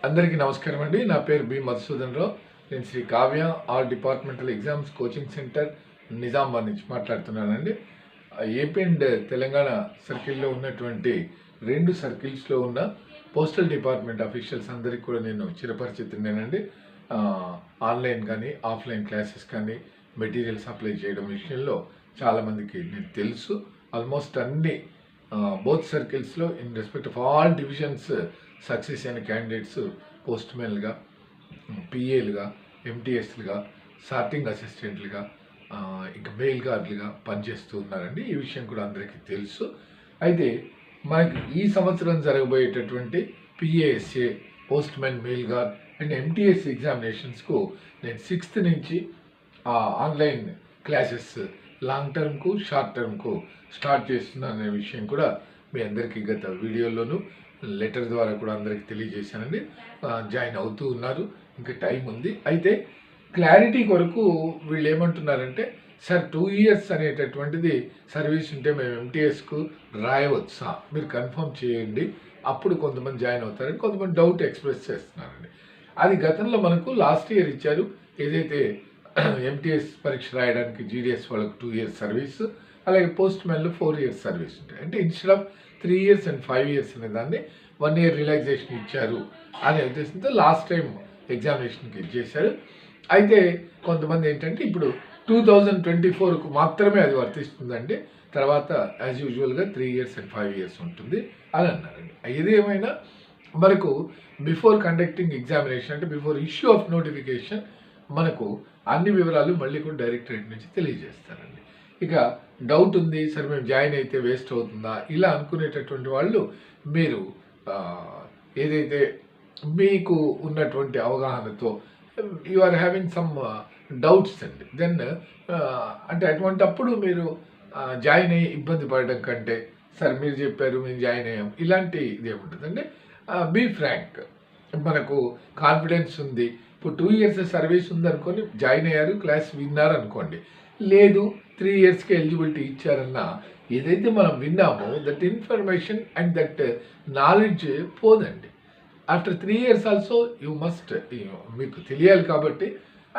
అందరికీ నమస్కారం అండి. నా పేరు బి మధుసూదన్ రావు. నేను Sri Kavya all departmental exams coaching centre Nizamabad నుంచి మాట్లాడుతున్నానండి. ఏపీ అండ్ తెలంగాణ సర్కిల్లో ఉన్నటువంటి 2 సర్కిల్స్లో ఉన్న పోస్టల్ డిపార్ట్మెంట్ అఫీషియల్స్ అందరికీ కూడా నేను చిరపరిచితున్నేనండి. ఆన్లైన్ కానీ ఆఫ్లైన్ క్లాసెస్ కానీ మెటీరియల్ సప్లై చేయడం విషయంలో చాలామందికి నేను తెలుసు. ఆల్మోస్ట్ అన్ని బోత్ సర్కిల్స్లో in respect of all divisions success అయిన క్యాండిడేట్స్ పోస్ట్మెన్లుగా, పిఏలుగా, ఎంటీఎస్లుగా, సార్టింగ్ అసిస్టెంట్లుగా, ఇంకా మెయిల్ గార్డులుగా పనిచేస్తూ ఉన్నారండి. ఈ విషయం కూడా అందరికీ తెలుసు. అయితే మనకి ఈ సంవత్సరం జరగబోయేటటువంటి PASA, postmen, mail guard and MTS ఎగ్జామినేషన్స్కు నేను 6th నుంచి ఆన్లైన్ క్లాసెస్ లాంగ్ టర్మ్కు, షార్ట్ టర్మ్కు స్టార్ట్ చేస్తున్నాను అనే విషయం కూడా మీ అందరికీ గత వీడియోలోనూ లెటర్ ద్వారా కూడా అందరికీ తెలియజేశానండి. జాయిన్ అవుతూ ఉన్నారు, ఇంకా టైం ఉంది. అయితే క్లారిటీ కొరకు వీళ్ళు ఏమంటున్నారంటే, సార్ 2 years అనేటటువంటిది సర్వీస్ ఉంటే మేము ఎంటీఎస్కు రాయవచ్చా, మీరు కన్ఫర్మ్ చేయండి, అప్పుడు కొంతమంది జాయిన్ అవుతారని కొంతమంది డౌట్ ఎక్స్ప్రెస్ చేస్తున్నారండి. అది గతంలో మనకు లాస్ట్ ఇయర్ ఇచ్చారు. ఏదైతే ఎంటీఎస్ పరీక్ష రాయడానికి జీడీఎస్ వాళ్ళకు 2 years సర్వీస్, అలాగే పోస్ట్ మెన్లో 4 years సర్వీస్ ఉంటాయి. అంటే instead of 3 years and 5 years అనే దాన్ని 1 year రిలాక్సేషన్ ఇచ్చారు అనే ఉద్దేశంతో లాస్ట్ టైం ఎగ్జామినేషన్కి ఇచ్చేశారు. అయితే కొంతమంది ఏంటంటే ఇప్పుడు 2024కు మాత్రమే అది వర్తిస్తుందండి, తర్వాత యాజ్ యూజువల్గా 3 years and 5 years ఉంటుంది అని అన్నారండి. ఏది ఏమైనా మనకు బిఫోర్ కండక్టింగ్ ఎగ్జామినేషన్ అంటే బిఫోర్ ఇష్యూ ఆఫ్ నోటిఫికేషన్ మనకు అన్ని వివరాలు మళ్ళీ కూడా డైరెక్టరేట్ నుంచి తెలియజేస్తారండి. ఇక డౌట్ ఉంది, సరే మేము జాయిన్ అయితే వేస్ట్ అవుతుందా ఇలా అనుకునేటటువంటి వాళ్ళు మీరు ఏదైతే మీకు ఉన్నటువంటి అవగాహనతో you are having some doubts అండి, దెన్ అంటే అటువంటప్పుడు మీరు జాయిన్ అయ్యి ఇబ్బంది పడడం కంటే, సార్ మీరు చెప్పారు మేము జాయిన్ అయ్యాం, ఇలాంటి ఇదేముంటుందండి. బీ ఫ్రాంక్, మనకు కాన్ఫిడెన్స్ ఉంది. ఇప్పుడు 2 years సర్వీస్ ఉందనుకొని జాయిన్ అయ్యారు, క్లాస్ విన్నారు అనుకోండి, లేదు 3 yearsకి ఎలిజిబిలిటీ ఇచ్చారన్న ఏదైతే మనం విన్నామో that information and that knowledge పోదండి. After 3 years also you must, మీకు తెలియాలి కాబట్టి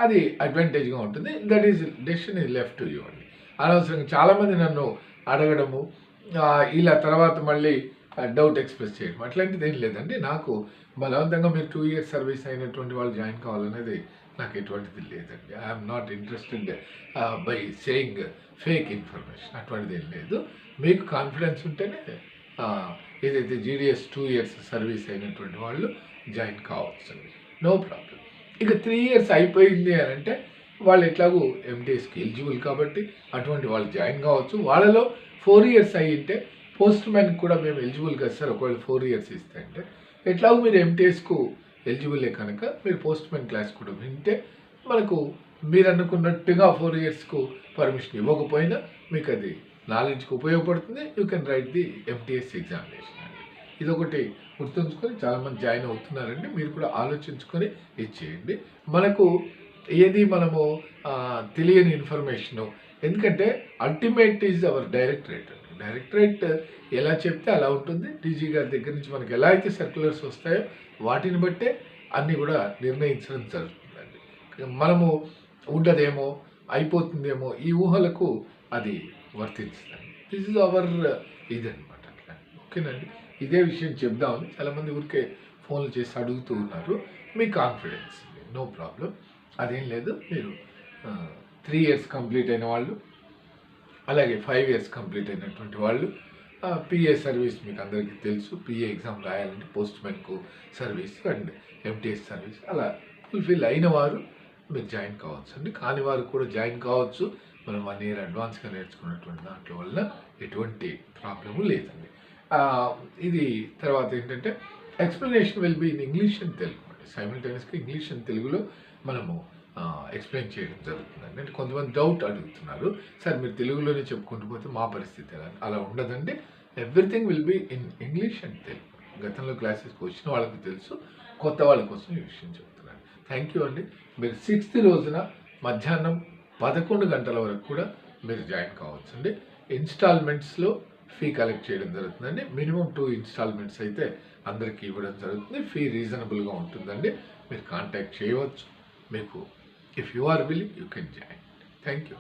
అది అడ్వాంటేజ్గా ఉంటుంది. That is decision is left to you అండి. అనవసరంగా చాలామంది నన్ను అడగడము, ఇలా తర్వాత మళ్ళీ డౌట్ ఎక్స్ప్రెస్ చేయడం అట్లాంటిది ఏం లేదండి. నాకు బలవంతంగా మీరు 2 years సర్వీస్ అయినటువంటి వాళ్ళు జాయిన్ కావాలనేది నాకు ఎటువంటిది లేదండి. I'm not interested by saying fake information, అటువంటిది ఏం లేదు. మీకు కాన్ఫిడెన్స్ ఉంటేనే ఏదైతే జీడీఎస్ 2 years సర్వీస్ అయినటువంటి వాళ్ళు జాయిన్ కావచ్చు అండి, నో ప్రాబ్లం. ఇక 3 years అయిపోయింది అని అంటే వాళ్ళు ఎట్లాగూ ఎంటీఎస్కి ఎలిజిబుల్ కాబట్టి అటువంటి వాళ్ళు జాయిన్ కావచ్చు. వాళ్ళలో 4 years అయ్యింటే పోస్ట్ మ్యాన్ కూడా మేము ఎలిజిబుల్ కదా సార్, ఒకవేళ 4 years ఇస్తే అంటే ఎట్లాగో మీరు ఎంటీఎస్కు ఎలిజిబులే కనుక మీరు పోస్ట్ మ్యాన్ క్లాస్ కూడా వింటే మనకు మీరు అనుకున్నట్టుగా 4 yearsకు పర్మిషన్ ఇవ్వకపోయినా మీకు అది నాలెడ్జ్కి ఉపయోగపడుతుంది. You can write the MTS examination అండి. ఇదొకటి గుర్తుంచుకొని చాలామంది జాయిన్ అవుతున్నారండి. మీరు కూడా ఆలోచించుకొని ఇచ్చేయండి. మనకు ఏది మనము తెలియని ఇన్ఫర్మేషను, ఎందుకంటే అల్టిమేట్ ఈజ్ అవర్ డైరెక్టరేట్ అండి. డైరెక్టరేట్ ఎలా చెప్తే అలా ఉంటుంది. డీజీ గారి దగ్గర నుంచి మనకి ఎలా అయితే సర్క్యులర్స్ వస్తాయో వాటిని బట్టే అన్నీ కూడా నిర్ణయించడం జరుగుతుందండి. మనము ఉండదేమో, అయిపోతుందేమో ఈ ఊహలకు అది వర్తించదండి. దిస్ ఇస్ అవర్ ఇదనమాట. అట్లా ఓకేనండి. ఇదే విషయం చెప్దామని చాలామంది ఊరికే ఫోన్లు చేసి అడుగుతూ ఉన్నారు. మీ కాన్ఫిడెన్స్, నో ప్రాబ్లం, అదేం లేదు. మీరు 3 years కంప్లీట్ అయిన వాళ్ళు, అలాగే 5 years కంప్లీట్ అయినటువంటి వాళ్ళు, పిఏ సర్వీస్ మీకు అందరికీ తెలుసు. పిఏ ఎగ్జామ్ రాయాలంటే పోస్ట్ మ్యాన్కు సర్వీస్ అండ్ ఎంటీఎస్ సర్వీస్ అలా ఫుల్ఫిల్ అయిన వారు మీరు జాయిన్ కావచ్చు అండి. కాని వారు కూడా జాయిన్ కావచ్చు. మనం 1 year అడ్వాన్స్గా నేర్చుకున్నటువంటి దాంట్లో వల్ల ఎటువంటి ప్రాబ్లము లేదండి. ఇది తర్వాత ఏంటంటే explanation will be in English and Telugu అండి. సైమల్టేనియస్గా ఇంగ్లీష్ అండ్ తెలుగులో మనము ఎక్స్ప్లెయిన్ చేయడం జరుగుతుందండి. అంటే కొంతమంది డౌట్ అడుగుతున్నారు, సార్ మీరు తెలుగులోనే చెప్పుకుంటూ పోతే మా పరిస్థితి ఎలా, అలా ఉండదండి. Everything will be in English and Telugu. గతంలో క్లాసెస్కి వచ్చిన వాళ్ళకి తెలుసు, కొత్త వాళ్ళ కోసం ఈ విషయం చెప్తున్నాను. థ్యాంక్ యూ అండి. మీరు 6th రోజున మధ్యాహ్నం 11 గంటల వరకు కూడా మీరు జాయిన్ కావచ్చు అండి. ఇన్స్టాల్మెంట్స్లో ఫీ కలెక్ట్ చేయడం జరుగుతుందండి. మినిమం 2 ఇన్స్టాల్మెంట్స్ అయితే అందరికీ ఇవ్వడం జరుగుతుంది. ఫీ రీజనబుల్గా ఉంటుందండి. మీరు కాంటాక్ట్ చేయవచ్చు. మీకు if you are willing you can join. Thank you.